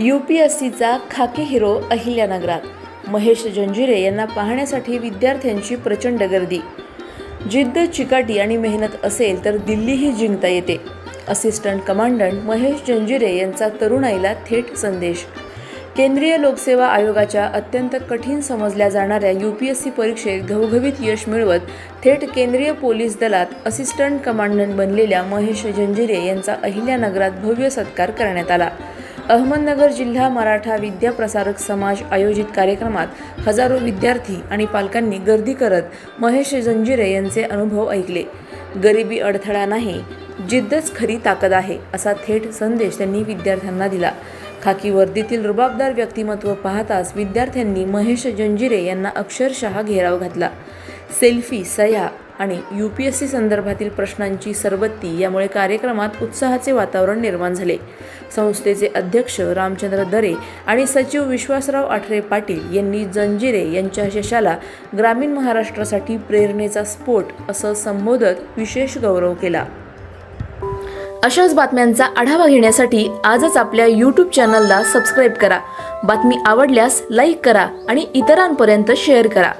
यूपीएससीचा खाकी हिरो अहिल्यानगरात. महेश जंजिरे यांना पाहण्यासाठी विद्यार्थ्यांची प्रचंड गर्दी. जिद्द, चिकाटी आणि मेहनत असेल तर दिल्लीही जिंकता येते. असिस्टंट कमांडंट महेश जंजिरे यांचा तरुणाईला थेट संदेश. केंद्रीय लोकसेवा आयोगाच्या अत्यंत कठीण समजल्या जाणाऱ्या यूपीएससी परीक्षेत घवघवीत यश मिळवत थेट केंद्रीय पोलीस दलात असिस्टंट कमांडंट बनलेल्या महेश जंजिरे यांचा अहिल्यानगरात भव्य सत्कार करण्यात आला. अहमदनगर जिल्हा मराठा विद्या प्रसारक समाज आयोजित कार्यक्रमात हजारो विद्यार्थी आणि पालकांनी गर्दी करत महेश जंजिरे यांचे अनुभव ऐकले. गरिबी अडथळा नाही, जिद्दच खरी ताकद आहे, असा थेट संदेश त्यांनी विद्यार्थ्यांना दिला. खाकी वर्दीतील रुबाबदार व्यक्तिमत्व पाहताच विद्यार्थ्यांनी महेश जंजिरे यांना अक्षरशः घेराव घातला. सेल्फी, सह्या आणि यूपीएससी संदर्भातील प्रश्नांची सरबत्ती यामुळे कार्यक्रमात उत्साहाचे वातावरण निर्माण झाले. संस्थेचे अध्यक्ष रामचंद्र दरे आणि सचिव विश्वासराव आठरे पाटील यांनी जंजिरे यांच्या यशाला ग्रामीण महाराष्ट्रासाठी प्रेरणेचा स्फोट असं संबोधत विशेष गौरव केला. अशाच बातम्यांचा आढावा घेण्यासाठी आजच आपल्या यूट्यूब चॅनलला सबस्क्राईब करा. बातमी आवडल्यास लाईक करा आणि इतरांपर्यंत शेअर करा.